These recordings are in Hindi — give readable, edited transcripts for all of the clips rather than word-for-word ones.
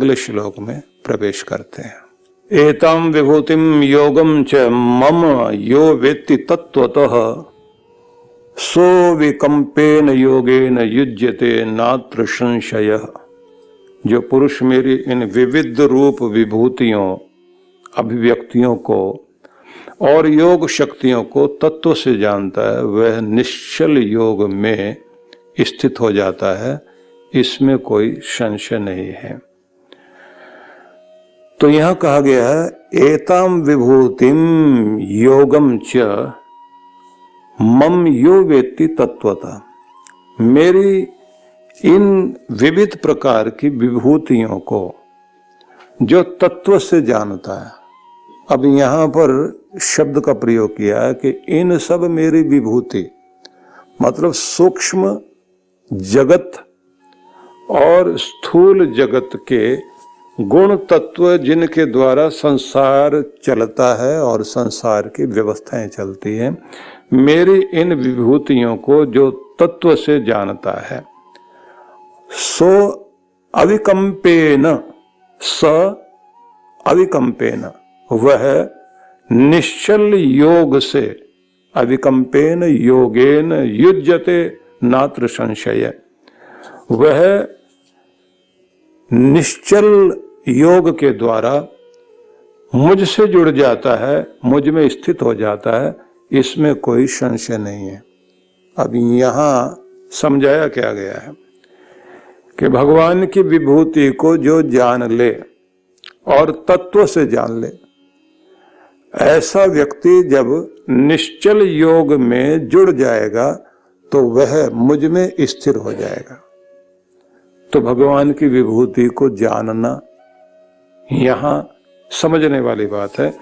अगले श्लोक में प्रवेश करते हैं। एताम विभूतिम योगम च मम यो वेत्ति तत्वतः सो विकंपेन योगेन युज्यते नात्र संशयः। जो पुरुष मेरी इन विविध रूप विभूतियों अभिव्यक्तियों को और योग शक्तियों को तत्व से जानता है वह निश्चल योग में स्थित हो जाता है, इसमें कोई संशय नहीं है। तो यहां कहा गया है एताम विभूतिम योगम च मम यो वेत्ति तत्वता। मेरी इन विविध प्रकार की विभूतियों को जो तत्व से जानता है। अब यहां पर शब्द का प्रयोग किया है कि इन सब मेरी विभूति मतलब सूक्ष्म जगत और स्थूल जगत के गुण तत्व जिनके द्वारा संसार चलता है और संसार की व्यवस्थाएं चलती हैं, मेरी इन विभूतियों को जो तत्व से जानता है सो अविकंपेन स अविकंपेन वह निश्चल योग से अविकंपेन योगेन युज्यते नात्र संशय। वह निश्चल योग के द्वारा मुझसे जुड़ जाता है, मुझ में स्थित हो जाता है, इसमें कोई संशय नहीं है। अब यहां समझाया क्या गया है कि भगवान की विभूति को जो जान ले और तत्व से जान ले, ऐसा व्यक्ति जब निश्चल योग में जुड़ जाएगा तो वह मुझ में स्थिर हो जाएगा। तो भगवान की विभूति को जानना यहां समझने वाली बात है।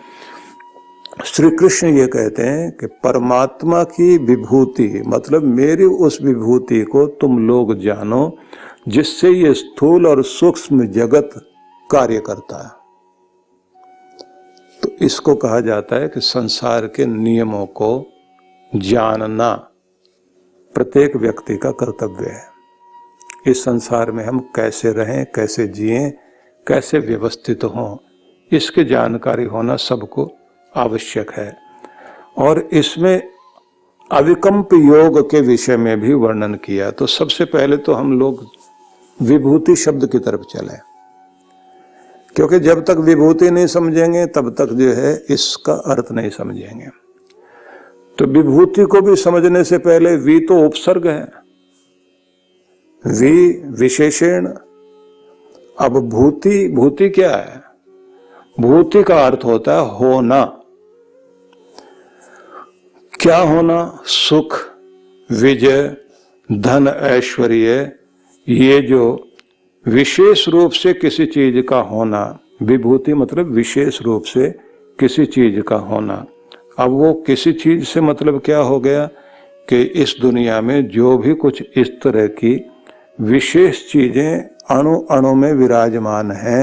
श्री कृष्ण ये कहते हैं कि परमात्मा की विभूति मतलब मेरी उस विभूति को तुम लोग जानो जिससे ये स्थूल और सूक्ष्म जगत कार्य करता है। तो इसको कहा जाता है कि संसार के नियमों को जानना प्रत्येक व्यक्ति का कर्तव्य है। इस संसार में हम कैसे रहें, कैसे जिएं, कैसे व्यवस्थित हों, इसकी जानकारी होना सबको आवश्यक है। और इसमें अविकंप योग के विषय में भी वर्णन किया। तो सबसे पहले तो हम लोग विभूति शब्द की तरफ चले, क्योंकि जब तक विभूति नहीं समझेंगे तब तक जो है इसका अर्थ नहीं समझेंगे। तो विभूति को भी समझने से पहले वी तो उपसर्ग है, वी विशेषण। अब भूति, भूति क्या है? भूति का अर्थ होता है होना। क्या होना? सुख, विजय, धन, ऐश्वर्य, ये जो विशेष रूप से किसी चीज का होना। विभूति मतलब विशेष रूप से किसी चीज का होना। अब वो किसी चीज से मतलब क्या हो गया कि इस दुनिया में जो भी कुछ इस तरह की विशेष चीजें अणु अणु में विराजमान हैं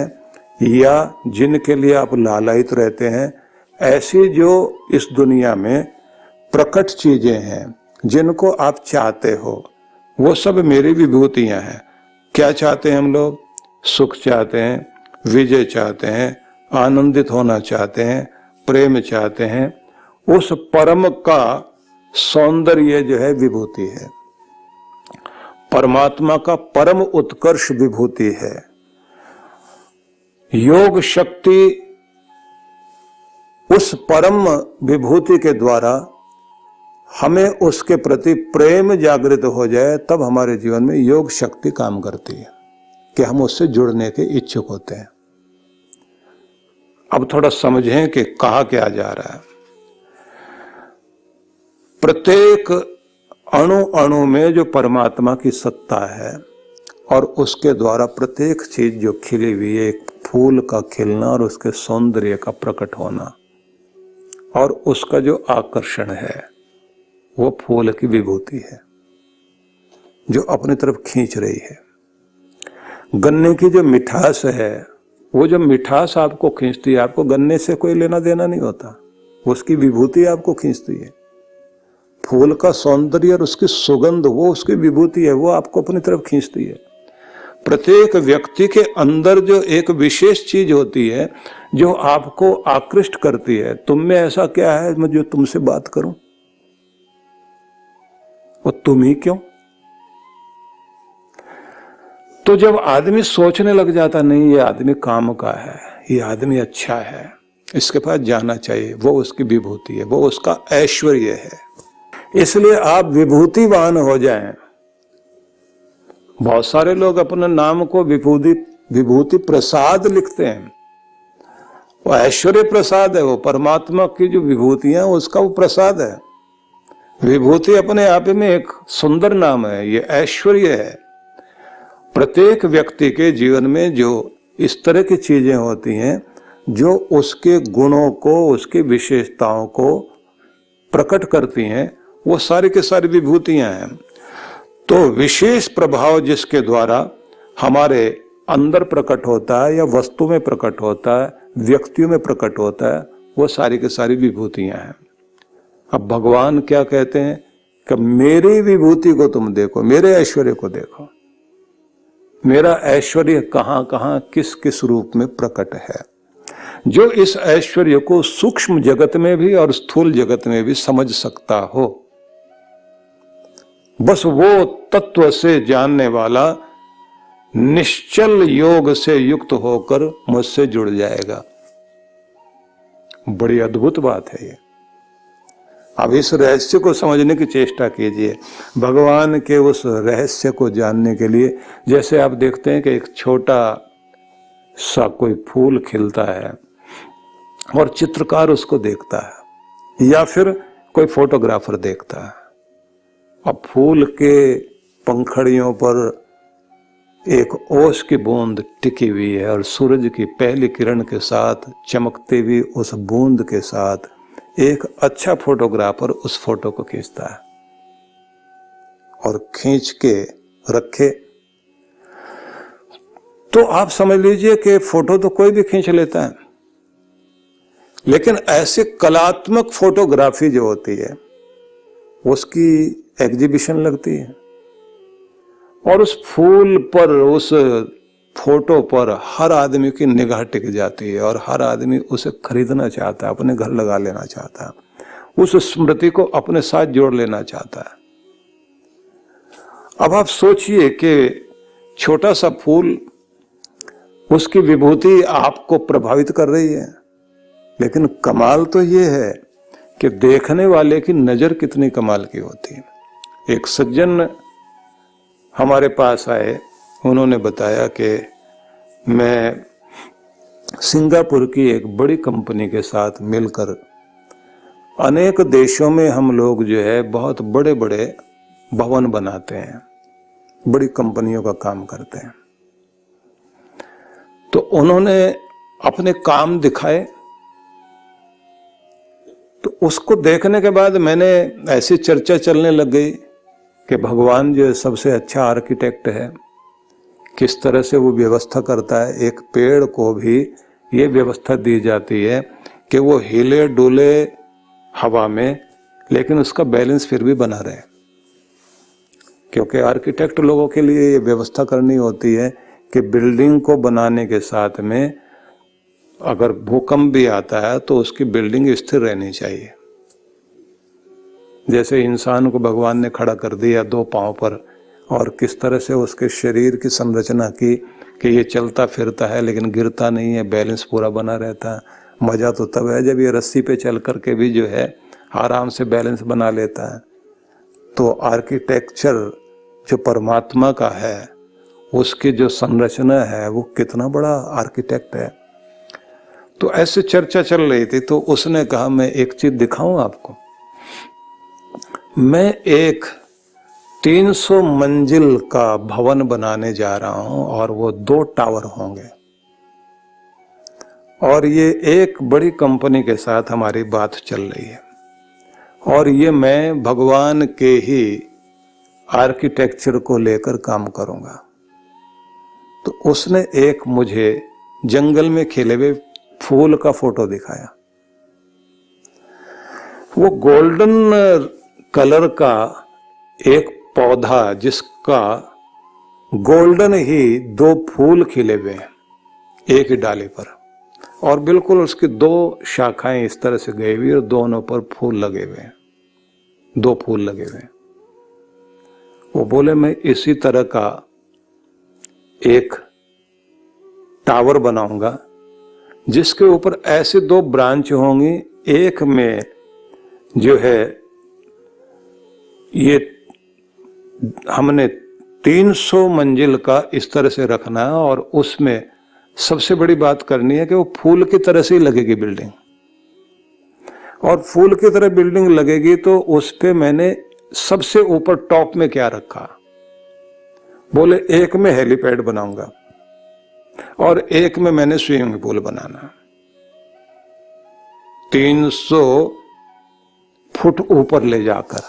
या जिनके लिए आप लालायित रहते हैं, ऐसी जो इस दुनिया में प्रकट चीजें हैं जिनको आप चाहते हो, वो सब मेरी विभूतियां हैं। क्या चाहते हैं हम लोग? सुख चाहते हैं, विजय चाहते हैं, आनंदित होना चाहते हैं, प्रेम चाहते हैं। उस परम का सौंदर्य जो है विभूति है। परमात्मा का परम उत्कर्ष विभूति है। योग शक्ति उस परम विभूति के द्वारा हमें उसके प्रति प्रेम जागृत हो जाए, तब हमारे जीवन में योग शक्ति काम करती है कि हम उससे जुड़ने के इच्छुक होते हैं। अब थोड़ा समझें कि कहा क्या जा रहा है। प्रत्येक अणु अणु में जो परमात्मा की सत्ता है और उसके द्वारा प्रत्येक चीज जो खिली हुई है, एक फूल का खिलना और उसके सौंदर्य का प्रकट होना और उसका जो आकर्षण है, वो फूल की विभूति है जो अपनी तरफ खींच रही है। गन्ने की जो मिठास है, वो जो मिठास आपको खींचती है, आपको गन्ने से कोई लेना देना नहीं होता, उसकी विभूति आपको खींचती है। फूल का सौंदर्य और उसकी सुगंध वो उसकी विभूति है, वो आपको अपनी तरफ खींचती है। प्रत्येक व्यक्ति के अंदर जो एक विशेष चीज होती है जो आपको आकृष्ट करती है। तुम में ऐसा क्या है मैं जो तुमसे बात करूं, वो तुम ही क्यों? तो जब आदमी सोचने लग जाता, नहीं ये आदमी काम का है, ये आदमी अच्छा है, इसके पास जाना चाहिए, वो उसकी विभूति है, वो उसका ऐश्वर्य है। इसलिए आप विभूतिवान हो जाएं। बहुत सारे लोग अपने नाम को विभूति प्रसाद लिखते हैं। वो ऐश्वर्य प्रसाद है, वो परमात्मा की जो विभूतियां उसका वो प्रसाद है। विभूति अपने आप में एक सुंदर नाम है, ये ऐश्वर्य है। प्रत्येक व्यक्ति के जीवन में जो इस तरह की चीजें होती हैं जो उसके गुणों को, उसकी विशेषताओं को प्रकट करती हैं, वो सारी के सारी विभूतियां हैं। तो विशेष प्रभाव जिसके द्वारा हमारे अंदर प्रकट होता है या वस्तु में प्रकट होता है, व्यक्तियों में प्रकट होता है, वो सारी के सारी विभूतियां हैं। अब भगवान क्या कहते हैं कि मेरी विभूति को तुम देखो, मेरे ऐश्वर्य को देखो, मेरा ऐश्वर्य कहां कहां किस किस रूप में प्रकट है। जो इस ऐश्वर्य को सूक्ष्म जगत में भी और स्थूल जगत में भी समझ सकता हो, बस वो तत्व से जानने वाला निश्चल योग से युक्त होकर मुझसे जुड़ जाएगा। बड़ी अद्भुत बात है ये। अब इस रहस्य को समझने की चेष्टा कीजिए। भगवान के उस रहस्य को जानने के लिए, जैसे आप देखते हैं कि एक छोटा सा कोई फूल खिलता है और चित्रकार उसको देखता है या फिर कोई फोटोग्राफर देखता है। अब फूल के पंखड़ियों पर एक ओस की बूंद टिकी हुई है और सूरज की पहली किरण के साथ चमकती हुई उस बूंद के साथ एक अच्छा फोटोग्राफर उस फोटो को खींचता है और खींच के रखे। तो आप समझ लीजिए कि फोटो तो कोई भी खींच लेता है, लेकिन ऐसे कलात्मक फोटोग्राफी जो होती है उसकी एग्जीबिशन लगती है और उस फूल पर, उस फोटो पर हर आदमी की निगाह टिक जाती है और हर आदमी उसे खरीदना चाहता है, अपने घर लगा लेना चाहता है, उस स्मृति को अपने साथ जोड़ लेना चाहता है। अब आप सोचिए कि छोटा सा फूल, उसकी विभूति आपको प्रभावित कर रही है, लेकिन कमाल तो ये है कि देखने वाले की नजर कितनी कमाल की होती है। एक सज्जन हमारे पास आए, उन्होंने बताया कि मैं सिंगापुर की एक बड़ी कंपनी के साथ मिलकर अनेक देशों में हम लोग जो है बहुत बड़े बड़े भवन बनाते हैं, बड़ी कंपनियों का काम करते हैं। तो उन्होंने अपने काम दिखाए, तो उसको देखने के बाद मैंने ऐसी चर्चा चलने लग गई कि भगवान जो सबसे अच्छा आर्किटेक्ट है, किस तरह से वो व्यवस्था करता है। एक पेड़ को भी ये व्यवस्था दी जाती है कि वो हिले डुले हवा में, लेकिन उसका बैलेंस फिर भी बना रहे, क्योंकि आर्किटेक्ट लोगों के लिए ये व्यवस्था करनी होती है कि बिल्डिंग को बनाने के साथ में अगर भूकंप भी आता है तो उसकी बिल्डिंग स्थिर रहनी चाहिए। जैसे इंसान को भगवान ने खड़ा कर दिया दो पांव पर, और किस तरह से उसके शरीर की संरचना की कि ये चलता फिरता है लेकिन गिरता नहीं है, बैलेंस पूरा बना रहता है। मजा तो तब है जब ये रस्सी पे चल करके भी जो है आराम से बैलेंस बना लेता है। तो आर्किटेक्चर जो परमात्मा का है, उसकी जो संरचना है, वो कितना बड़ा आर्किटेक्ट है। तो ऐसे चर्चा चल रही थी, तो उसने कहा मैं एक चीज दिखाऊं आपको। मैं एक 300 मंजिल का भवन बनाने जा रहा हूं और वो 2 टावर होंगे, और ये एक बड़ी कंपनी के साथ हमारी बात चल रही है, और ये मैं भगवान के ही आर्किटेक्चर को लेकर काम करूंगा। तो उसने एक मुझे जंगल में खिले हुए फूल का फोटो दिखाया। वो गोल्डन कलर का एक पौधा जिसका गोल्डन ही 2 फूल खिले हुए हैं एक ही डाली पर, और बिल्कुल उसकी 2 शाखाएं इस तरह से गई हुई और दोनों पर फूल लगे हुए हैं, 2 फूल लगे हुए हैं। वो बोले मैं इसी तरह का एक टावर बनाऊंगा जिसके ऊपर ऐसे 2 ब्रांच होंगी, एक में जो है ये हमने 300 मंजिल का इस तरह से रखना है, और उसमें सबसे बड़ी बात करनी है कि वो फूल की तरह से ही लगेगी बिल्डिंग, और फूल की तरह बिल्डिंग लगेगी तो उस पे मैंने सबसे ऊपर टॉप में क्या रखा, बोले एक में हेलीपैड बनाऊंगा और एक में मैंने स्विमिंग पूल बनाना। 300 फुट ऊपर ले जाकर,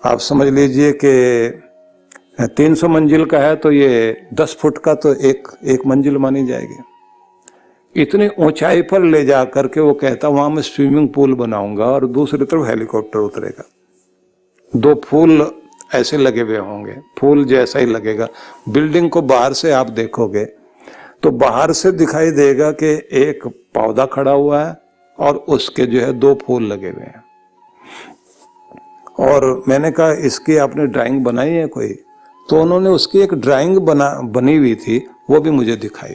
आप समझ लीजिए कि 300 मंजिल का है तो ये 10 फुट का तो एक मंजिल मानी जाएगी। इतनी ऊंचाई पर ले जाकर के वो कहता वहां मैं स्विमिंग पूल बनाऊंगा और दूसरी तरफ हेलीकॉप्टर उतरेगा, 2 फूल ऐसे लगे हुए होंगे, फूल जैसा ही लगेगा। बिल्डिंग को बाहर से आप देखोगे तो बाहर से दिखाई देगा कि एक पौधा खड़ा हुआ है और उसके जो है 2 फूल लगे हुए हैं। और मैंने कहा इसकी आपने ड्राइंग बनाई है कोई? तो उन्होंने उसकी एक ड्राइंग बनी हुई थी, वो भी मुझे दिखाई,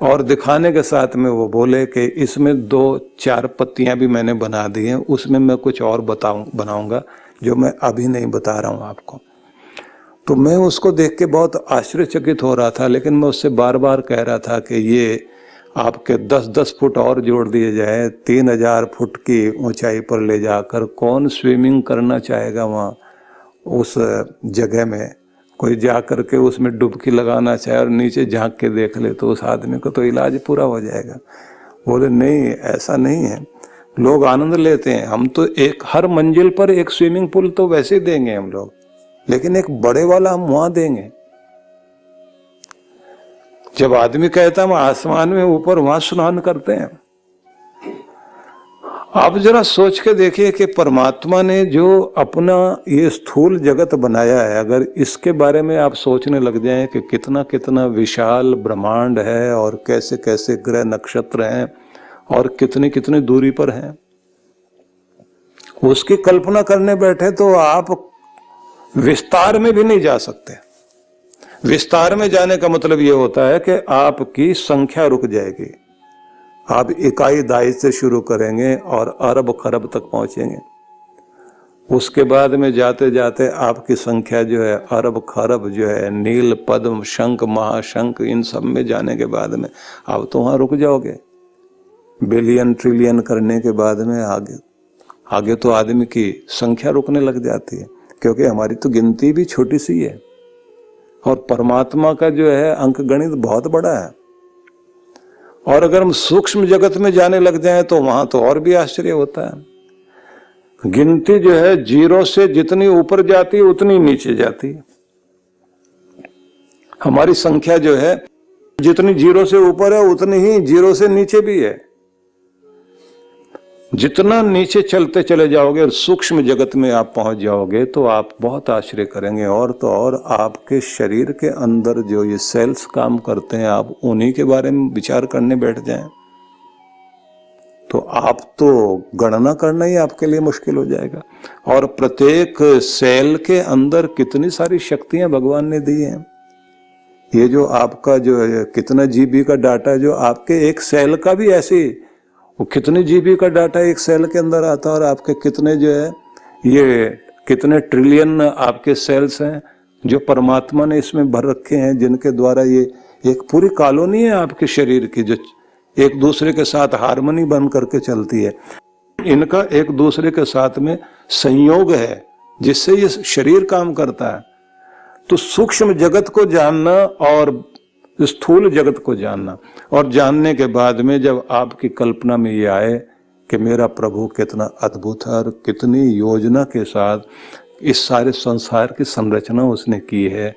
और दिखाने के साथ में वो बोले कि इसमें 2-4 पत्तियां भी मैंने बना दी हैं, उसमें मैं कुछ और बनाऊंगा जो मैं अभी नहीं बता रहा हूं आपको। तो मैं उसको देख के बहुत आश्चर्यचकित हो रहा था, लेकिन मैं उससे बार बार कह रहा था कि ये आपके 10-10 फुट और जोड़ दिए जाए, 3000 फुट की ऊंचाई पर ले जाकर कौन स्विमिंग करना चाहेगा वहाँ उस जगह में? कोई जा करके उसमें डुबकी लगाना चाहे और नीचे झांक के देख ले तो उस आदमी को तो इलाज पूरा हो जाएगा। बोले नहीं, ऐसा नहीं है, लोग आनंद लेते हैं। हम तो हर मंजिल पर एक स्विमिंग पूल तो वैसे देंगे हम लोग, लेकिन एक बड़े वाला हम वहां देंगे। जब आदमी कहता हम आसमान में ऊपर वहां स्नान करते हैं। आप जरा सोच के देखिए कि परमात्मा ने जो अपना ये स्थूल जगत बनाया है, अगर इसके बारे में आप सोचने लग जाएं कि कितना कितना विशाल ब्रह्मांड है और कैसे कैसे ग्रह नक्षत्र हैं और कितनी कितनी दूरी पर हैं, उसकी कल्पना करने बैठे तो आप विस्तार में भी नहीं जा सकते। विस्तार में जाने का मतलब यह होता है कि आपकी संख्या रुक जाएगी, आप इकाई दाई से शुरू करेंगे और अरब खरब तक पहुंचेंगे। उसके बाद में जाते जाते आपकी संख्या जो है अरब खरब जो है, नील पद्म शंख महाशंख, इन सब में जाने के बाद में आप तो वहां रुक जाओगे। बिलियन ट्रिलियन करने के बाद में आगे तो आदमी की संख्या रुकने लग जाती है, क्योंकि हमारी तो गिनती भी छोटी सी है और परमात्मा का जो है अंक गणित बहुत बड़ा है। और अगर हम सूक्ष्म जगत में जाने लग जाएं तो वहां तो और भी आश्चर्य होता है। गिनती जो है 0 से जितनी ऊपर जाती है उतनी नीचे जाती है। हमारी संख्या जो है जितनी 0 से ऊपर है उतनी ही 0 से नीचे भी है। जितना नीचे चलते चले जाओगे और सूक्ष्म जगत में आप पहुंच जाओगे तो आप बहुत आश्चर्य करेंगे। और तो और आपके शरीर के अंदर जो ये सेल्स काम करते हैं, आप उन्हीं के बारे में विचार करने बैठ जाएं तो आप तो गणना करना ही आपके लिए मुश्किल हो जाएगा। और प्रत्येक सेल के अंदर कितनी सारी शक्तियां भगवान ने दी हैं। ये जो आपका जो है कितना जीबी का डाटा जो आपके एक सेल का भी ऐसे, वो कितने जीबी का डाटा एक सेल के अंदर आता है, और आपके कितने जो है ये कितने ट्रिलियन आपके सेल्स हैं जो परमात्मा ने इसमें भर रखे हैं, जिनके द्वारा ये एक पूरी कॉलोनी है आपके शरीर की जो एक दूसरे के साथ हार्मनी बन करके चलती है। इनका एक दूसरे के साथ में संयोग है जिससे ये शरीर काम करता है। तो सूक्ष्म जगत को जानना और स्थूल जगत को जानना, और जानने के बाद में जब आपकी कल्पना में ये आए कि मेरा प्रभु कितना अद्भुत है और कितनी योजना के साथ इस सारे संसार की संरचना उसने की है,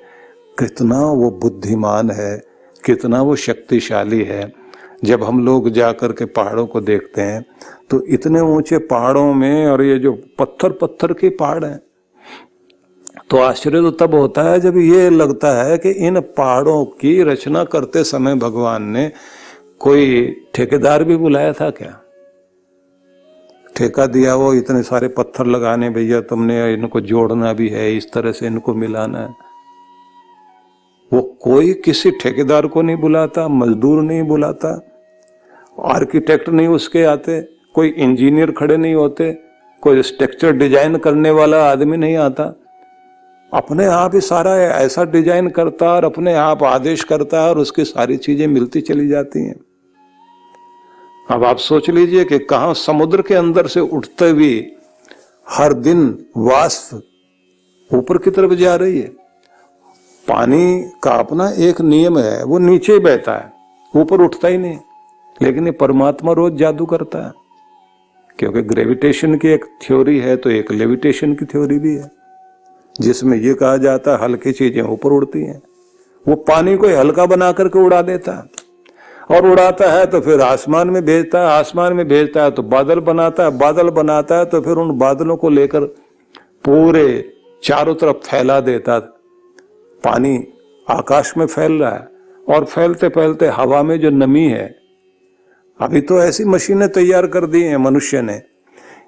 कितना वो बुद्धिमान है, कितना वो शक्तिशाली है। जब हम लोग जाकर के पहाड़ों को देखते हैं तो इतने ऊंचे पहाड़ों में, और ये जो पत्थर के पहाड़ हैं, तो आश्चर्य तो तब होता है जब ये लगता है कि इन पहाड़ों की रचना करते समय भगवान ने कोई ठेकेदार भी बुलाया था क्या? ठेका दिया वो इतने सारे पत्थर लगाने, भैया तुमने इनको जोड़ना भी है, इस तरह से इनको मिलाना है। वो कोई किसी ठेकेदार को नहीं बुलाता, मजदूर नहीं बुलाता, आर्किटेक्ट नहीं उसके आते, कोई इंजीनियर खड़े नहीं होते, कोई स्ट्रक्चर डिजाइन करने वाला आदमी नहीं आता। अपने आप ही सारा ऐसा डिजाइन करता और अपने आप आदेश करता है और उसकी सारी चीजें मिलती चली जाती हैं। अब आप सोच लीजिए कि कहां समुद्र के अंदर से उठते हुए हर दिन वाष्प ऊपर की तरफ जा रही है। पानी का अपना एक नियम है, वो नीचे बहता है, ऊपर उठता ही नहीं। लेकिन ये परमात्मा रोज जादू करता है, क्योंकि ग्रेविटेशन की एक थ्योरी है तो एक लेविटेशन की थ्योरी भी है, जिसमें यह कहा जाता है हल्की चीजें ऊपर उड़ती हैं। वो पानी को हल्का बना करके उड़ा देता है और उड़ाता है तो फिर आसमान में भेजता है, आसमान में भेजता है तो बादल बनाता है, बादल बनाता है तो फिर उन बादलों को लेकर पूरे चारों तरफ फैला देता है। पानी आकाश में फैल रहा है और फैलते फैलते हवा में जो नमी है, अभी तो ऐसी मशीनें तैयार कर दी हैं मनुष्य ने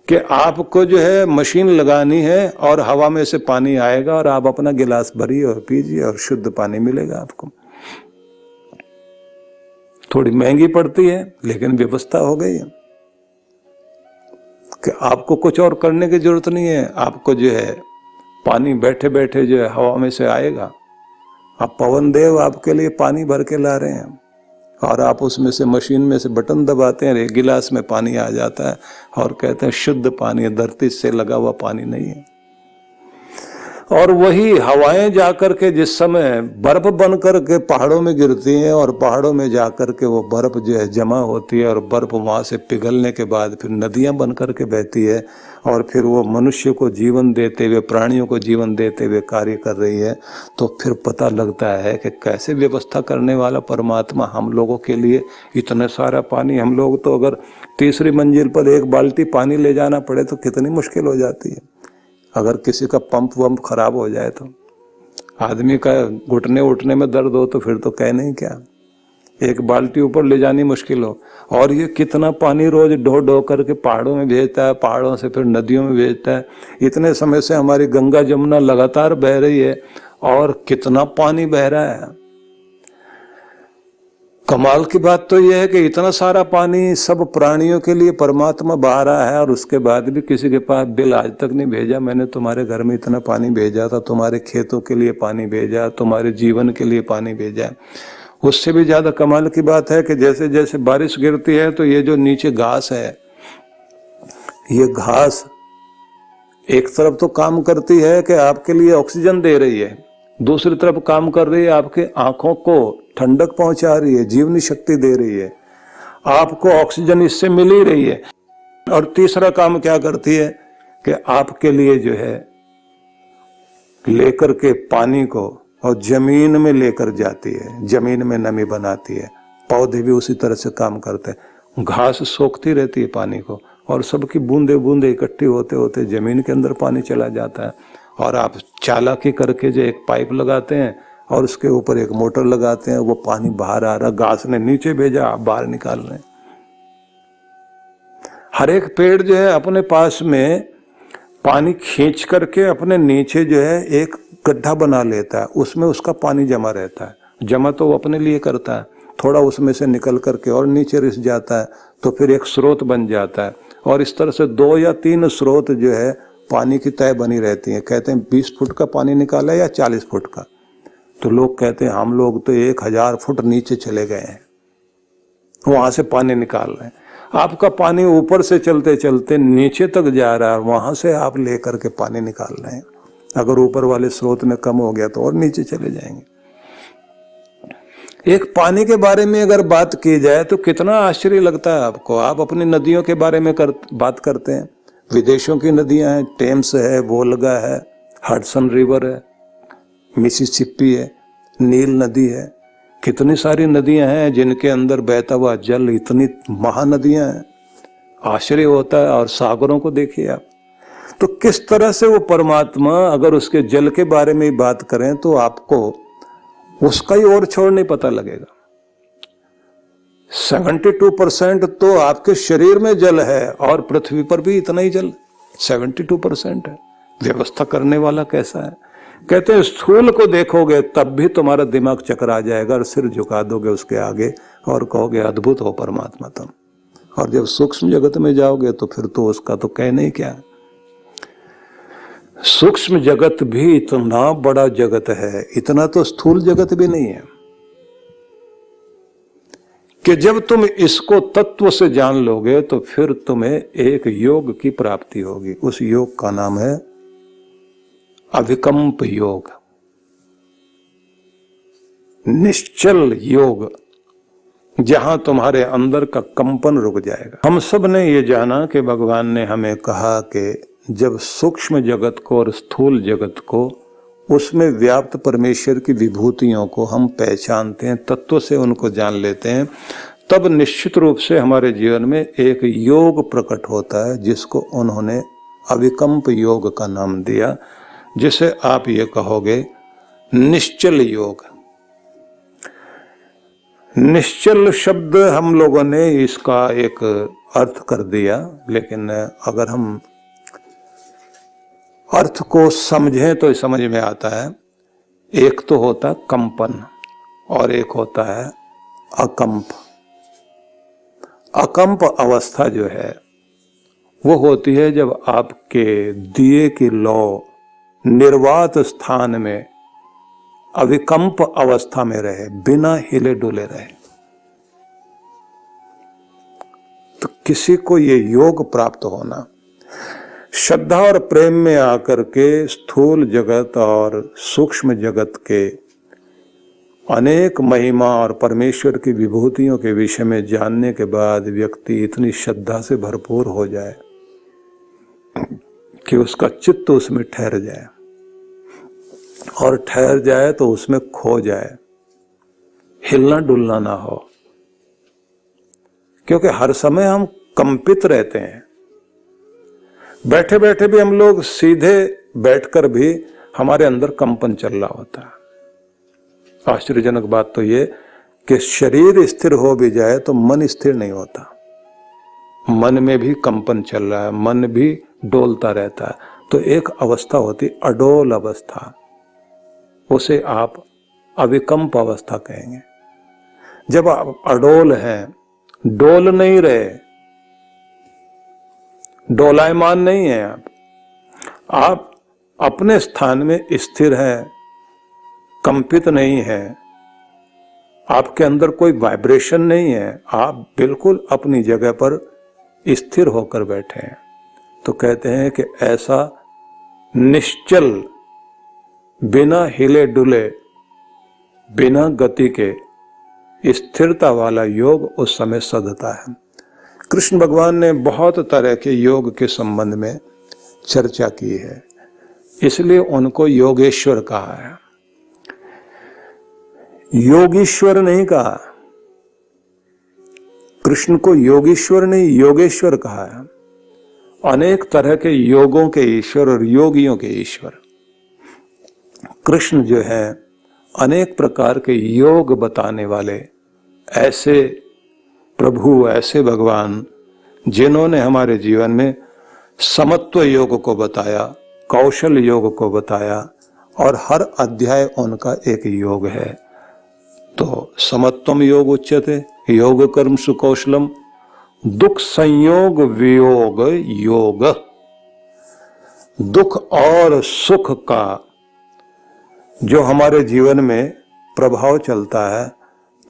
कि आपको जो है मशीन लगानी है और हवा में से पानी आएगा और आप अपना गिलास भरिए और पीजिए और शुद्ध पानी मिलेगा आपको। थोड़ी महंगी पड़ती है लेकिन व्यवस्था हो गई है कि आपको कुछ और करने की जरूरत नहीं है। आपको जो है पानी बैठे बैठे जो है हवा में से आएगा। अब पवन देव आपके लिए पानी भर के ला रहे हैं और आप उसमें से मशीन में से बटन दबाते हैं, एक गिलास में पानी आ जाता है और कहते हैं शुद्ध पानी है, धरती से लगा हुआ पानी नहीं है। और वही हवाएं जाकर के जिस समय बर्फ बनकर के पहाड़ों में गिरती हैं और पहाड़ों में जाकर के वो बर्फ जो है जमा होती है और बर्फ वहां से पिघलने के बाद फिर नदियां बनकर के बहती है और फिर वो मनुष्य को जीवन देते हुए, प्राणियों को जीवन देते हुए कार्य कर रही है। तो फिर पता लगता है कि कैसे व्यवस्था करने वाला परमात्मा हम लोगों के लिए इतना सारा पानी। हम लोग तो अगर तीसरी मंजिल पर एक बाल्टी पानी ले जाना पड़े तो कितनी मुश्किल हो जाती है। अगर किसी का पंप वंप खराब हो जाए तो आदमी का घुटने उठने में दर्द हो तो फिर तो कह नहीं क्या, एक बाल्टी ऊपर ले जानी मुश्किल हो। और ये कितना पानी रोज ढो ढो करके पहाड़ों में भेजता है, पहाड़ों से फिर नदियों में भेजता है। इतने समय से हमारी गंगा जमुना लगातार बह रही है और कितना पानी बह रहा है। कमाल की बात तो यह है कि इतना सारा पानी सब प्राणियों के लिए परमात्मा बहा रहा है और उसके बाद भी किसी के पास बिल आज तक नहीं भेजा, मैंने तुम्हारे घर में इतना पानी भेजा था, तुम्हारे खेतों के लिए पानी भेजा, तुम्हारे जीवन के लिए पानी भेजा। उससे भी ज्यादा कमाल की बात है कि जैसे जैसे बारिश गिरती है तो ये जो नीचे घास है, ये घास एक तरफ तो काम करती है कि आपके लिए ऑक्सीजन दे रही है, दूसरी तरफ काम कर रही है आपके आंखों को ठंडक पहुंचा रही है, जीवनी शक्ति दे रही है, आपको ऑक्सीजन इससे मिल ही रही है। और तीसरा काम क्या करती है कि आपके लिए जो है लेकर के पानी को और जमीन में लेकर जाती है, जमीन में नमी बनाती है। पौधे भी उसी तरह से काम करते हैं, घास सोखती रहती है पानी को और सबकी बूंदे बूंदे इकट्ठी होते होते जमीन के अंदर पानी चला जाता है। और आप चालाकी करके जो एक पाइप लगाते हैं और उसके ऊपर एक मोटर लगाते हैं, वो पानी बाहर आ रहा, घास ने नीचे भेजा, आप बाहर निकाल रहे हैं। हर एक पेड़ जो है अपने पास में पानी खींच करके अपने नीचे जो है एक गड्ढा बना लेता है, उसमें उसका पानी जमा रहता है। जमा तो वो अपने लिए करता है, थोड़ा उसमें से निकल करके और नीचे रिस जाता है तो फिर एक स्रोत बन जाता है। और इस तरह से 2 या 3 स्रोत जो है पानी की तय बनी रहती है। कहते हैं 20 फुट का पानी निकाला या 40 फुट का, तो लोग कहते हैं हम लोग तो 1000 फुट नीचे चले गए हैं, वहां से पानी निकाल रहे हैं। आपका पानी ऊपर से चलते चलते नीचे तक जा रहा है, वहां से आप लेकर के पानी निकाल रहे हैं। अगर ऊपर वाले स्रोत में कम हो गया तो और नीचे चले जाएंगे। एक पानी के बारे में अगर बात की जाए तो कितना आश्चर्य लगता है आपको। आप अपनी नदियों के बारे में बात करते हैं, विदेशों की नदियां हैं, टेम्स है, वोल्गा है, हडसन रिवर है, मिसिसिपी है, नील नदी है, कितनी सारी नदियां हैं जिनके अंदर बहता हुआ जल, इतनी महानदियां हैं, आश्चर्य होता है। और सागरों को देखिए आप, तो किस तरह से वो परमात्मा, अगर उसके जल के बारे में बात करें तो आपको उसका ही और छोड़ नहीं पता लगेगा। 72% तो आपके शरीर में जल है और पृथ्वी पर भी इतना ही जल 72% है। व्यवस्था करने वाला कैसा है? कहते हैं स्थूल को देखोगे तब भी तुम्हारा दिमाग चकरा जाएगा और सिर झुका दोगे उसके आगे और कहोगे अद्भुत हो परमात्मा तुम। और जब सूक्ष्म जगत में जाओगे तो फिर तो उसका तो कहने ही क्या है। सूक्ष्म जगत भी इतना बड़ा जगत है, इतना तो स्थूल जगत भी नहीं है, कि जब तुम इसको तत्व से जान लोगे तो फिर तुम्हें एक योग की प्राप्ति होगी। उस योग का नाम है अविकंप योग, निश्चल योग, जहां तुम्हारे अंदर का कंपन रुक जाएगा। हम सब ने ये जाना कि भगवान ने हमें कहा कि जब सूक्ष्म जगत को और स्थूल जगत को, उसमें व्याप्त परमेश्वर की विभूतियों को हम पहचानते हैं, तत्व से उनको जान लेते हैं, तब निश्चित रूप से हमारे जीवन में एक योग प्रकट होता है जिसको उन्होंने अविकंप योग का नाम दिया, जिसे आप ये कहोगे निश्चल योग। निश्चल शब्द हम लोगों ने इसका एक अर्थ कर दिया, लेकिन अगर हम अर्थ को समझें तो समझ में आता है, एक तो होता कंपन और एक होता है अकंप। अकंप अवस्था जो है वो होती है जब आपके दिए की लौ निर्वात स्थान में अविकंप अवस्था में रहे, बिना हिले डुले रहे। तो किसी को ये योग प्राप्त होना, श्रद्धा और प्रेम में आकर के स्थूल जगत और सूक्ष्म जगत के अनेक महिमा और परमेश्वर की विभूतियों के विषय में जानने के बाद व्यक्ति इतनी श्रद्धा से भरपूर हो जाए कि उसका चित्त उसमें ठहर जाए, और ठहर जाए तो उसमें खो जाए, हिलना डुलना ना हो। क्योंकि हर समय हम कंपित रहते हैं, बैठे बैठे भी हम लोग, सीधे बैठकर भी हमारे अंदर कंपन चल रहा होता है। आश्चर्यजनक बात तो ये कि शरीर स्थिर हो भी जाए तो मन स्थिर नहीं होता, मन में भी कंपन चल रहा है, मन भी डोलता रहता है। तो एक अवस्था होती अडोल अवस्था, उसे आप अविकंप अवस्था कहेंगे। जब आप अडोल हैं, डोल नहीं रहे, डोलायमान नहीं है, आप अपने स्थान में स्थिर हैं, कंपित नहीं है, आपके अंदर कोई वाइब्रेशन नहीं है, आप बिल्कुल अपनी जगह पर स्थिर होकर बैठे हैं। तो कहते हैं कि ऐसा निश्चल, बिना हिले डुले, बिना गति के स्थिरता वाला योग उस समय सधता है। कृष्ण भगवान ने बहुत तरह के योग के संबंध में चर्चा की है, इसलिए उनको योगेश्वर कहा है, योगीश्वर नहीं कहा। कृष्ण को योगीश्वर नहीं, योगेश्वर कहा है। अनेक तरह के योगों के ईश्वर और योगियों के ईश्वर कृष्ण जो है, अनेक प्रकार के योग बताने वाले ऐसे प्रभु, ऐसे भगवान, जिन्होंने हमारे जीवन में समत्व योग को बताया, कौशल योग को बताया, और हर अध्याय उनका एक योग है। तो समत्वम योग उच्यते, योग कर्म सुकौशलम, दुख संयोग वियोग योग। दुख और सुख का जो हमारे जीवन में प्रभाव चलता है,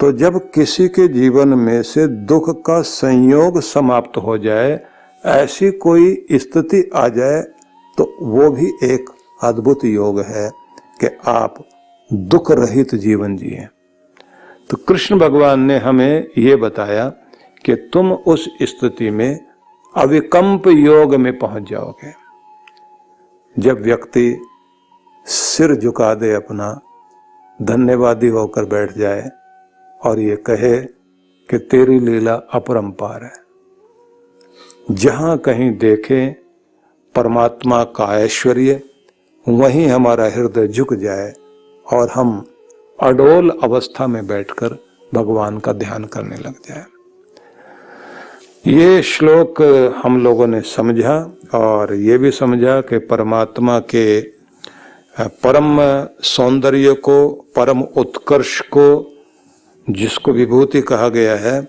तो जब किसी के जीवन में से दुख का संयोग समाप्त हो जाए, ऐसी कोई स्थिति आ जाए, तो वो भी एक अद्भुत योग है कि आप दुख रहित जीवन जिए। तो कृष्ण भगवान ने हमें ये बताया कि तुम उस स्थिति में अविकंप योग में पहुंच जाओगे जब व्यक्ति सिर झुका दे, अपना धन्यवादी होकर बैठ जाए और ये कहे कि तेरी लीला अपरंपार है। जहां कहीं देखे परमात्मा का ऐश्वर्य, वहीं हमारा हृदय झुक जाए और हम अडोल अवस्था में बैठकर भगवान का ध्यान करने लग जाए। ये श्लोक हम लोगों ने समझा और ये भी समझा कि परमात्मा के परम सौंदर्य को, परम उत्कर्ष को, जिसको विभूति कहा गया है,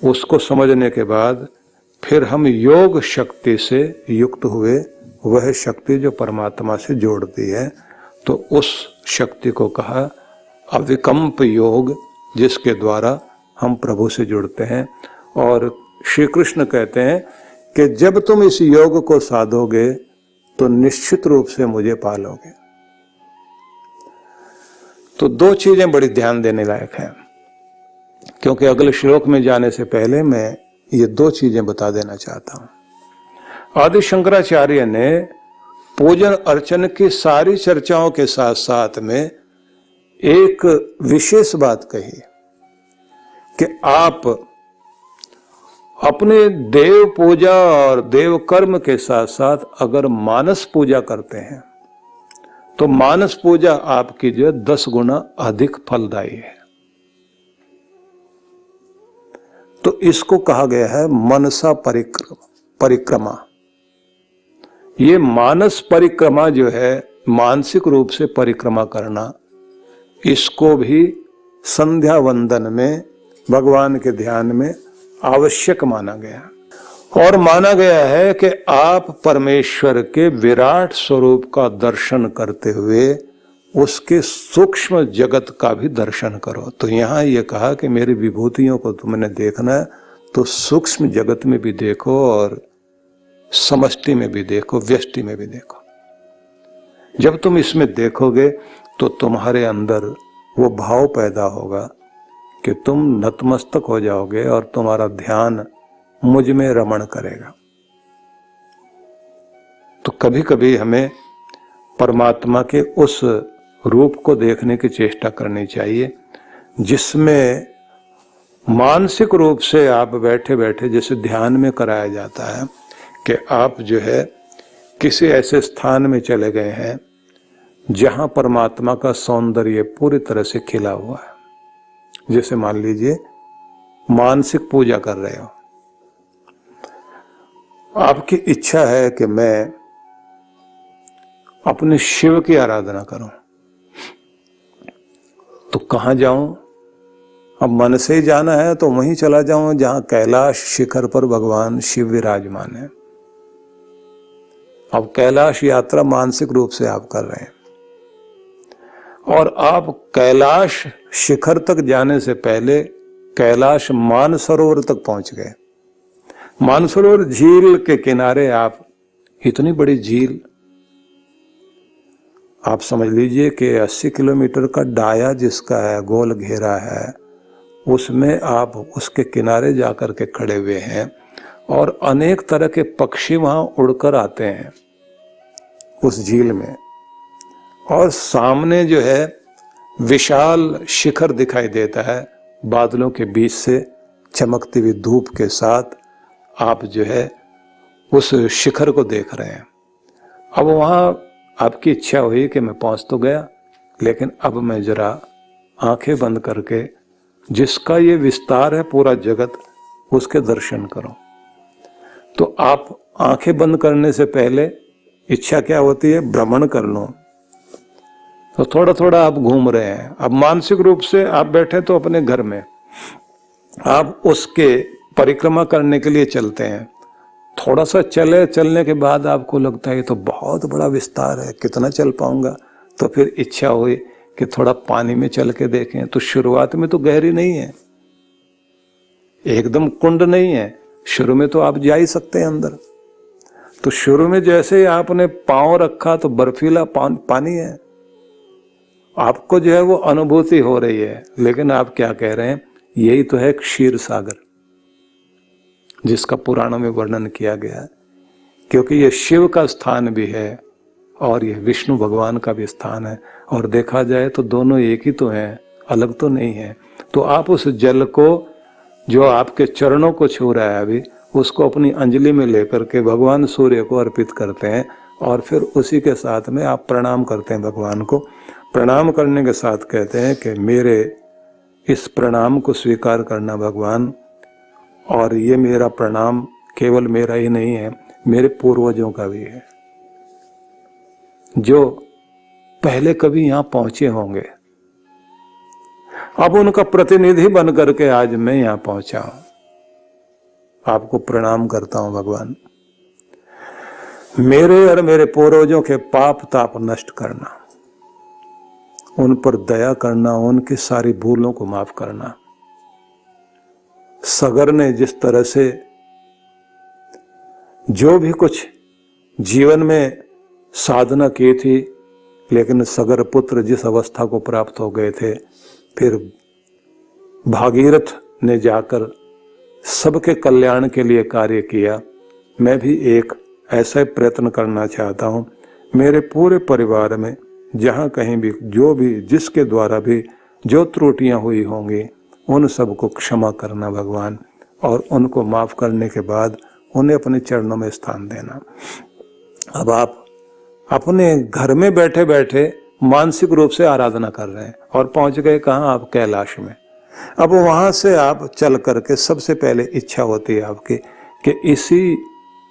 उसको समझने के बाद फिर हम योग शक्ति से युक्त हुए, वह शक्ति जो परमात्मा से जोड़ती है, तो उस शक्ति को कहा अविकम्प योग, जिसके द्वारा हम प्रभु से जुड़ते हैं। और श्री कृष्ण कहते हैं कि जब तुम इस योग को साधोगे तो निश्चित रूप से मुझे पालोगे। तो दो चीजें बड़ी ध्यान देने लायक हैं, क्योंकि अगले श्लोक में जाने से पहले मैं ये दो चीजें बता देना चाहता हूं। आदि शंकराचार्य ने पूजन अर्चन की सारी चर्चाओं के साथ साथ में एक विशेष बात कही कि आप अपने देव पूजा और देव कर्म के साथ साथ अगर मानस पूजा करते हैं तो मानस पूजा आपकी जो 10 गुना अधिक फलदायी है। तो इसको कहा गया है मनसा परिक्रमा। ये मानस परिक्रमा जो है, मानसिक रूप से परिक्रमा करना, इसको भी संध्या वंदन में, भगवान के ध्यान में आवश्यक माना गया। और माना गया है कि आप परमेश्वर के विराट स्वरूप का दर्शन करते हुए उसके सूक्ष्म जगत का भी दर्शन करो। तो यहाँ ये कहा कि मेरी विभूतियों को तुमने देखना है तो सूक्ष्म जगत में भी देखो और समष्टि में भी देखो, व्यष्टि में भी देखो। जब तुम इसमें देखोगे तो तुम्हारे अंदर वो भाव पैदा होगा कि तुम नतमस्तक हो जाओगे और तुम्हारा ध्यान मुझ में रमण करेगा। तो कभी कभी हमें परमात्मा के उस रूप को देखने की चेष्टा करनी चाहिए जिसमें मानसिक रूप से आप बैठे बैठे, जैसे ध्यान में कराया जाता है कि आप जो है किसी ऐसे स्थान में चले गए हैं जहां परमात्मा का सौंदर्य पूरी तरह से खिला हुआ है। जैसे मान लीजिए मानसिक पूजा कर रहे हो, आपकी इच्छा है कि मैं अपने शिव की आराधना करूं, तो कहां जाऊं? अब मन से ही जाना है तो वहीं चला जाऊं जहां कैलाश शिखर पर भगवान शिव विराजमान है। अब कैलाश यात्रा मानसिक रूप से आप कर रहे हैं और आप कैलाश शिखर तक जाने से पहले कैलाश मानसरोवर तक पहुंच गए। मानसरोवर झील के किनारे आप, इतनी बड़ी झील, आप समझ लीजिए कि 80 किलोमीटर का डाया जिसका है, गोल घेरा है, उसमें आप उसके किनारे जाकर के खड़े हुए हैं और अनेक तरह के पक्षी वहां उड़कर आते हैं उस झील में, और सामने जो है विशाल शिखर दिखाई देता है, बादलों के बीच से चमकती हुई धूप के साथ आप जो है उस शिखर को देख रहे हैं। अब वहां आपकी इच्छा हुई कि मैं पहुंच तो गया, लेकिन अब मैं जरा आंखें बंद करके जिसका ये विस्तार है पूरा जगत, उसके दर्शन करो। तो आप आंखें बंद करने से पहले इच्छा क्या होती है? भ्रमण कर लो। तो थोड़ा थोड़ा आप घूम रहे हैं। अब मानसिक रूप से आप बैठे तो अपने घर में, आप उसके परिक्रमा करने के लिए चलते हैं। थोड़ा सा चलने के बाद आपको लगता है ये तो बहुत बड़ा विस्तार है, कितना चल पाऊंगा? तो फिर इच्छा हुई कि थोड़ा पानी में चल के देखें। तो शुरुआत में तो गहरी नहीं है, एकदम कुंड नहीं है, शुरू में तो आप जा ही सकते हैं अंदर। तो शुरू में जैसे ही आपने पांव रखा तो बर्फीला पानी है, आपको जो है वो अनुभूति हो रही है, लेकिन आप क्या कह रहे हैं? यही तो है क्षीर सागर, जिसका पुराणों में वर्णन किया गया है। क्योंकि ये शिव का स्थान भी है और ये विष्णु भगवान का भी स्थान है, और देखा जाए तो दोनों एक ही तो हैं, अलग तो नहीं है। तो आप उस जल को जो आपके चरणों को छू रहा है अभी, उसको अपनी अंजलि में लेकर के भगवान सूर्य को अर्पित करते हैं और फिर उसी के साथ में आप प्रणाम करते हैं भगवान को। प्रणाम करने के साथ कहते हैं कि मेरे इस प्रणाम को स्वीकार करना भगवान, और ये मेरा प्रणाम केवल मेरा ही नहीं है, मेरे पूर्वजों का भी है जो पहले कभी यहां पहुंचे होंगे। अब उनका प्रतिनिधि बन करके आज मैं यहां पहुंचा हूं। आपको प्रणाम करता हूं भगवान। मेरे और मेरे पूर्वजों के पाप ताप नष्ट करना, उन पर दया करना, उनकी सारी भूलों को माफ करना। सगर ने जिस तरह से जो भी कुछ जीवन में साधना की थी, लेकिन सगर पुत्र जिस अवस्था को प्राप्त हो गए थे, फिर भागीरथ ने जाकर सबके कल्याण के लिए कार्य किया। मैं भी एक ऐसा ही प्रयत्न करना चाहता हूँ। मेरे पूरे परिवार में जहाँ कहीं भी जो भी जिसके द्वारा भी जो त्रुटियां हुई होंगी उन सबको क्षमा करना भगवान, और उनको माफ करने के बाद उन्हें अपने चरणों में स्थान देना। अब आप अपने घर में बैठे बैठे मानसिक रूप से आराधना कर रहे हैं और पहुंच गए कहाँ? आप कैलाश में। अब वहां से आप चल करके सबसे पहले इच्छा होती है आपकी कि इसी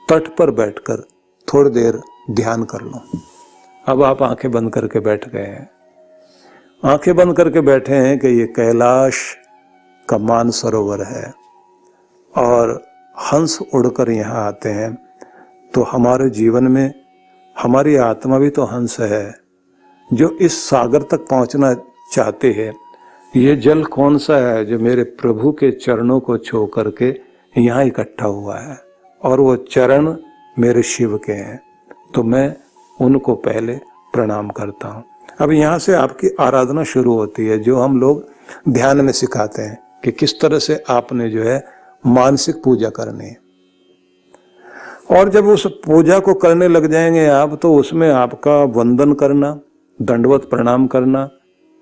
तट पर बैठकर थोड़ी देर ध्यान कर लो। अब आप आंखें बंद करके बैठ गए हैं, आंखें बंद करके बैठे हैं कि ये कैलाश का मानसरोवर है और हंस उड़कर यहाँ आते हैं। तो हमारे जीवन में हमारी आत्मा भी तो हंस है जो इस सागर तक पहुंचना चाहते हैं। ये जल कौन सा है जो मेरे प्रभु के चरणों को छू करके यहाँ इकट्ठा हुआ है, और वो चरण मेरे शिव के हैं, तो मैं उनको पहले प्रणाम करता हूँ। अब यहाँ से आपकी आराधना शुरू होती है, जो हम लोग ध्यान में सिखाते हैं कि किस तरह से आपने जो है मानसिक पूजा करनी है। और जब उस पूजा को करने लग जाएंगे आप, तो उसमें आपका वंदन करना, दंडवत प्रणाम करना,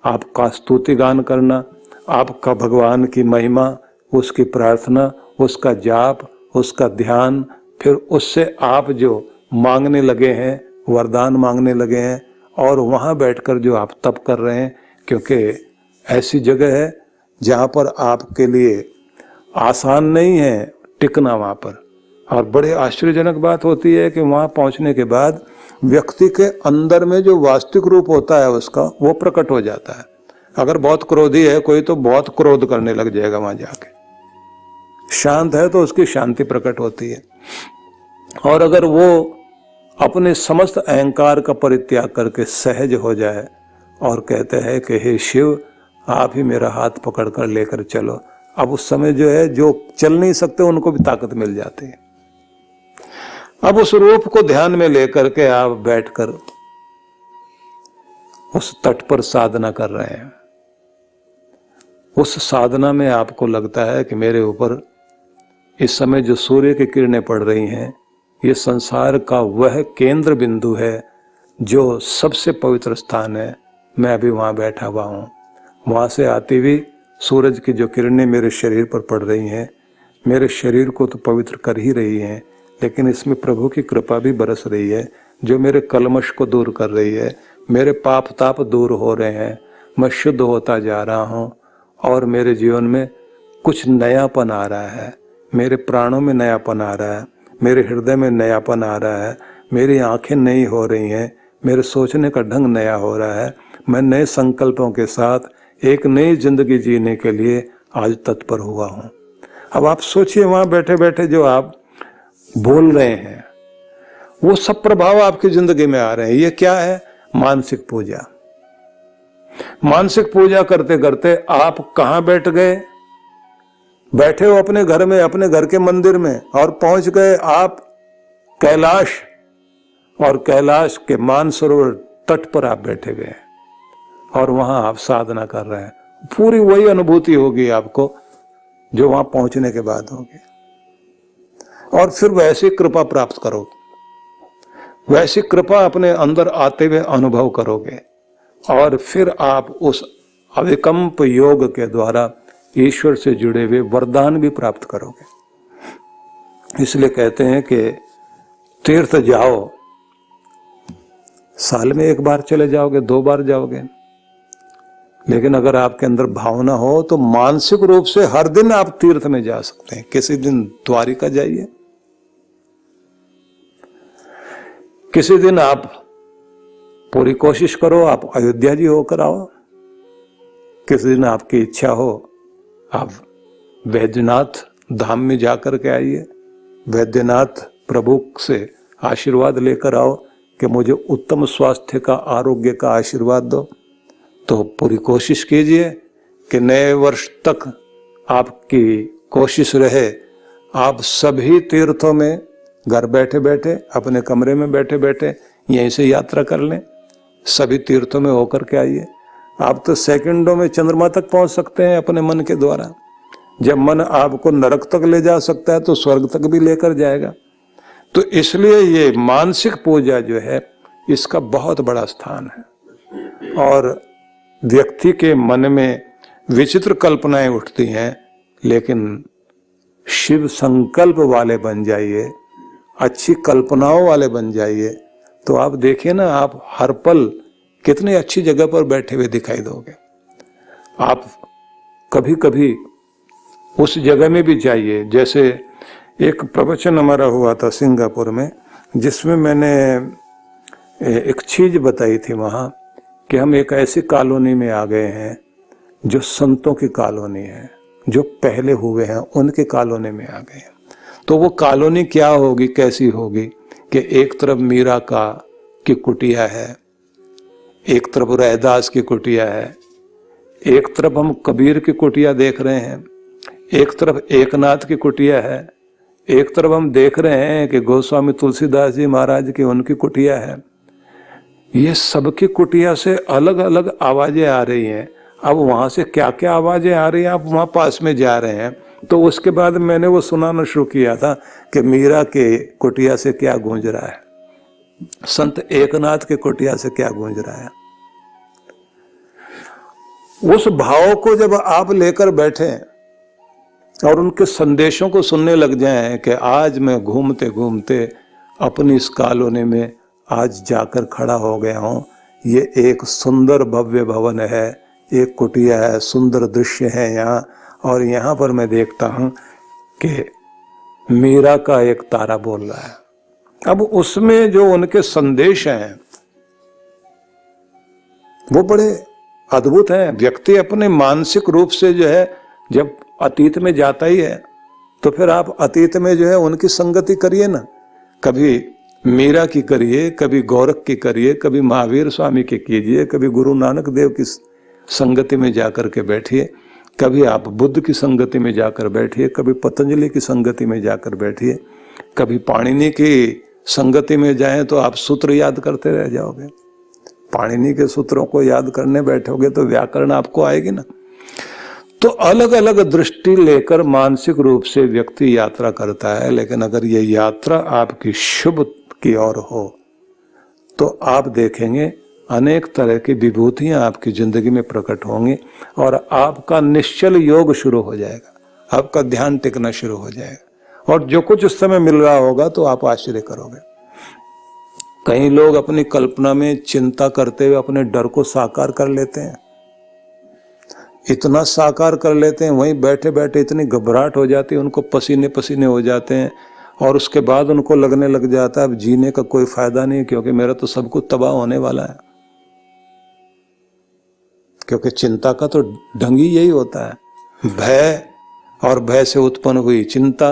आपका स्तुति गान करना, आपका भगवान की महिमा, उसकी प्रार्थना, उसका जाप, उसका ध्यान, फिर उससे आप जो मांगने लगे हैं, वरदान मांगने लगे हैं, और वहाँ बैठकर जो आप तप कर रहे हैं, क्योंकि ऐसी जगह है जहाँ पर आपके लिए आसान नहीं है टिकना वहाँ पर। और बड़े आश्चर्यजनक बात होती है कि वहाँ पहुँचने के बाद व्यक्ति के अंदर में जो वास्तविक रूप होता है उसका, वो प्रकट हो जाता है। अगर बहुत क्रोधी है कोई, तो बहुत क्रोध करने लग जाएगा वहाँ जाके। शांत है तो उसकी शांति प्रकट होती है। और अगर वो अपने समस्त अहंकार का परित्याग करके सहज हो जाए और कहते हैं कि हे शिव, आप ही मेरा हाथ पकड़ कर लेकर चलो, अब उस समय जो है जो चल नहीं सकते उनको भी ताकत मिल जाती है। अब उस रूप को ध्यान में लेकर के आप बैठकर उस तट पर साधना कर रहे हैं। उस साधना में आपको लगता है कि मेरे ऊपर इस समय जो सूर्य की किरणें पड़ रही हैं, ये संसार का वह केंद्र बिंदु है जो सबसे पवित्र स्थान है। मैं अभी वहां बैठा हुआ हूं। वहां से आती हुई सूरज की जो किरणें मेरे शरीर पर पड़ रही हैं, मेरे शरीर को तो पवित्र कर ही रही हैं, लेकिन इसमें प्रभु की कृपा भी बरस रही है जो मेरे कलमश को दूर कर रही है। मेरे पाप ताप दूर हो रहे हैं, मैं शुद्ध होता जा रहा हूँ और मेरे जीवन में कुछ नयापन आ रहा है, मेरे प्राणों में नयापन आ रहा है, मेरे हृदय में नयापन आ रहा है, मेरी आंखें नई हो रही हैं, मेरे सोचने का ढंग नया हो रहा है। मैं नए संकल्पों के साथ एक नई जिंदगी जीने के लिए आज तत्पर हुआ हूँ। अब आप सोचिए, वहां बैठे बैठे जो आप बोल रहे हैं वो सब प्रभाव आपकी जिंदगी में आ रहे हैं। ये क्या है? मानसिक पूजा। मानसिक पूजा करते करते आप कहां बैठ गए? बैठे हो अपने घर में, अपने घर के मंदिर में, और पहुंच गए आप कैलाश, और कैलाश के मानसरोवर तट पर आप बैठे गए और वहां आप साधना कर रहे हैं। पूरी वही अनुभूति होगी आपको जो वहां पहुंचने के बाद होगी। और फिर वैसी कृपा प्राप्त करोगे, वैसी कृपा अपने अंदर आते हुए अनुभव करोगे, और फिर आप उस अविकल्प योग के द्वारा ईश्वर से जुड़े हुए वरदान भी प्राप्त करोगे। इसलिए कहते हैं कि तीर्थ जाओ, साल में एक बार चले जाओगे, 2 बार जाओगे, लेकिन अगर आपके अंदर भावना हो तो मानसिक रूप से हर दिन आप तीर्थ में जा सकते हैं। किसी दिन द्वारिका जाइए, किसी दिन आप पूरी कोशिश करो आप अयोध्या जी होकर आओ, किसी दिन आपकी इच्छा हो आप वैद्यनाथ धाम में जाकर के आइए, वैद्यनाथ प्रभु से आशीर्वाद लेकर आओ कि मुझे उत्तम स्वास्थ्य का, आरोग्य का आशीर्वाद दो। तो पूरी कोशिश कीजिए कि नए वर्ष तक आपकी कोशिश रहे आप सभी तीर्थों में घर बैठे बैठे, अपने कमरे में बैठे बैठे यहीं से यात्रा कर लें, सभी तीर्थों में होकर के आइए। आप तो सेकंडों में चंद्रमा तक पहुंच सकते हैं अपने मन के द्वारा। जब मन आपको नरक तक ले जा सकता है तो स्वर्ग तक भी लेकर जाएगा। तो इसलिए ये मानसिक पूजा जो है इसका बहुत बड़ा स्थान है। और व्यक्ति के मन में विचित्र कल्पनाएं उठती हैं, लेकिन शिव संकल्प वाले बन जाइए, अच्छी कल्पनाओं वाले बन जाइए, तो आप देखिए ना, आप हर पल कितनी अच्छी जगह पर बैठे हुए दिखाई दोगे। आप कभी कभी उस जगह में भी जाइए। जैसे एक प्रवचन हमारा हुआ था सिंगापुर में, जिसमें मैंने एक चीज बताई थी वहां कि हम एक ऐसी कॉलोनी में आ गए हैं जो संतों की कॉलोनी है, जो पहले हुए हैं उनकी कॉलोनी में आ गए हैं। तो वो कॉलोनी क्या होगी, कैसी होगी कि एक तरफ मीरा की कुटिया है, एक तरफ रैदास की कुटिया है, एक तरफ हम कबीर की कुटिया देख रहे हैं, एक तरफ एकनाथ की कुटिया है, एक तरफ हम देख रहे हैं कि गोस्वामी तुलसीदास जी महाराज की उनकी कुटिया है। ये सबकी कुटिया से अलग अलग आवाजें आ रही हैं। अब वहां से क्या क्या आवाजें आ रही हैं, आप वहां पास में जा रहे हैं। तो उसके बाद मैंने वो सुनाना शुरू किया था कि मीरा के कुटिया से क्या गूंज रहा है, संत एकनाथ के कुटिया से क्या गूंज रहा है। उस भाव को जब आप लेकर बैठे और उनके संदेशों को सुनने लग जाएं कि आज मैं घूमते घूमते अपनी इस कॉलोनी में आज जाकर खड़ा हो गया हूं, ये एक सुंदर भव्य भवन है, एक कुटिया है, सुंदर दृश्य है यहाँ, और यहाँ पर मैं देखता हूं कि मीरा का एक तारा बोल रहा है। अब उसमें जो उनके संदेश हैं वो बड़े अद्भुत हैं। व्यक्ति अपने मानसिक रूप से जो है जब अतीत में जाता ही है तो फिर आप अतीत में जो है उनकी संगति करिए ना, कभी मीरा की करिए, कभी गोरख की करिए, कभी महावीर स्वामी की कीजिए, कभी गुरु नानक देव की संगति में जाकर के बैठिए, कभी आप बुद्ध की संगति में जाकर बैठिए, कभी पतंजलि की संगति में जाकर बैठिए, कभी पाणिनि की संगति में जाएं तो आप सूत्र याद करते रह जाओगे। पाणिनि के सूत्रों को याद करने बैठोगे तो व्याकरण आपको आएगी ना। तो अलग अलग दृष्टि लेकर मानसिक रूप से व्यक्ति यात्रा करता है, लेकिन अगर ये यात्रा आपकी शुभ की ओर हो तो आप देखेंगे अनेक तरह की विभूतियां आपकी जिंदगी में प्रकट होंगी और आपका निश्चल योग शुरू हो जाएगा, आपका ध्यान टिकना शुरू हो जाएगा, और जो कुछ उस समय मिल रहा होगा तो आप आश्चर्य करोगे। कई लोग अपनी कल्पना में चिंता करते हुए अपने डर को साकार कर लेते हैं, इतना साकार कर लेते हैं, वहीं बैठे बैठे इतनी घबराहट हो जाती है, उनको पसीने पसीने हो जाते हैं, और उसके बाद उनको लगने लग जाता है अब जीने का कोई फायदा नहीं, क्योंकि मेरा तो सब कुछ तबाह होने वाला है। क्योंकि चिंता का तो ढंग ही यही होता है, भय, और भय से उत्पन्न हुई चिंता,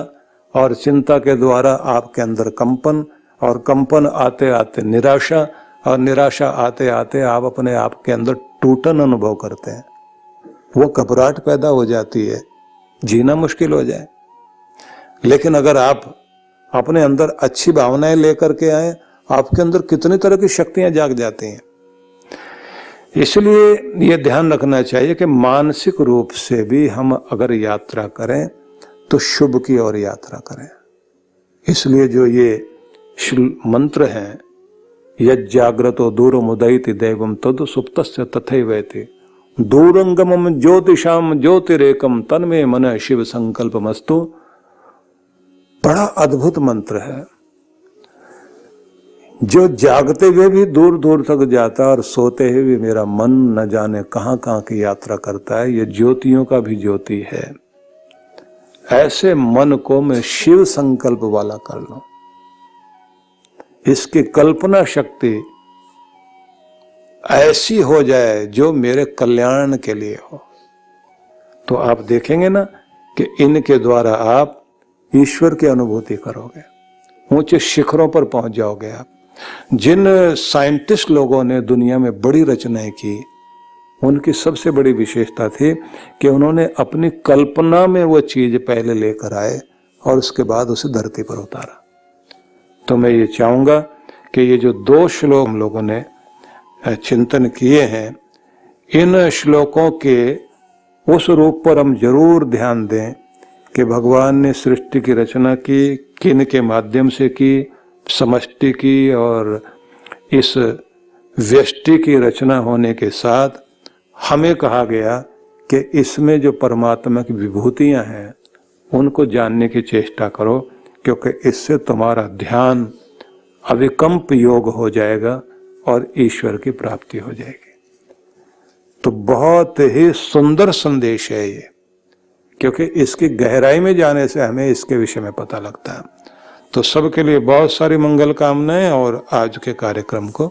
और चिंता के द्वारा आपके अंदर कंपन, और कंपन आते आते निराशा, और निराशा आते आते आप अपने आप के अंदर टूटन अनुभव करते हैं, वो घबराहट पैदा हो जाती है, जीना मुश्किल हो जाए। लेकिन अगर आप अपने अंदर अच्छी भावनाएं लेकर के आए, आपके अंदर कितनी तरह की शक्तियां जाग जाती हैं। इसलिए ये ध्यान रखना चाहिए कि मानसिक रूप से भी हम अगर यात्रा करें तो शुभ की ओर यात्रा करें। इसलिए जो ये मंत्र हैं, यज्जाग्रतो दूरमुदयति दैवम तद सुप्तस्य तथैवेति दूरंगमम ज्योतिषाम ज्योतिरेकम तन्मे मन शिव संकल्पमस्तु बड़ा अद्भुत मंत्र है जो जागते हुए भी दूर दूर तक जाता है और सोते हुए भी मेरा मन न जाने कहां कहां की यात्रा करता है। ये ज्योतियों का भी ज्योति है। ऐसे मन को मैं शिव संकल्प वाला कर लूं, इसकी कल्पना शक्ति ऐसी हो जाए जो मेरे कल्याण के लिए हो, तो आप देखेंगे ना कि इनके द्वारा आप ईश्वर की अनुभूति करोगे, ऊंचे शिखरों पर पहुंच जाओगे आप। जिन साइंटिस्ट लोगों ने दुनिया में बड़ी रचनाएं की, उनकी सबसे बड़ी विशेषता थी कि उन्होंने अपनी कल्पना में वो चीज पहले लेकर आए और उसके बाद उसे धरती पर उतारा। तो मैं ये चाहूंगा कि ये जो 2 श्लोक हम लोगों ने चिंतन किए हैं, इन श्लोकों के उस रूप पर हम जरूर ध्यान दें कि भगवान ने सृष्टि की रचना की, किन के माध्यम से की, समष्टि की और इस व्यष्टि की रचना होने के साथ हमें कहा गया कि इसमें जो परमात्मा की विभूतियां हैं उनको जानने की चेष्टा करो, क्योंकि इससे तुम्हारा ध्यान अविकल्प योग हो जाएगा और ईश्वर की प्राप्ति हो जाएगी। तो बहुत ही सुंदर संदेश है ये, क्योंकि इसकी गहराई में जाने से हमें इसके विषय में पता लगता है। तो सबके लिए बहुत सारी मंगल कामनाएं और आज के कार्यक्रम को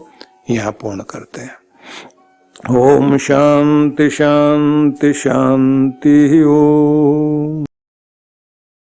यहाँ पूर्ण करते हैं। ओम शांति शांति शांति ओम।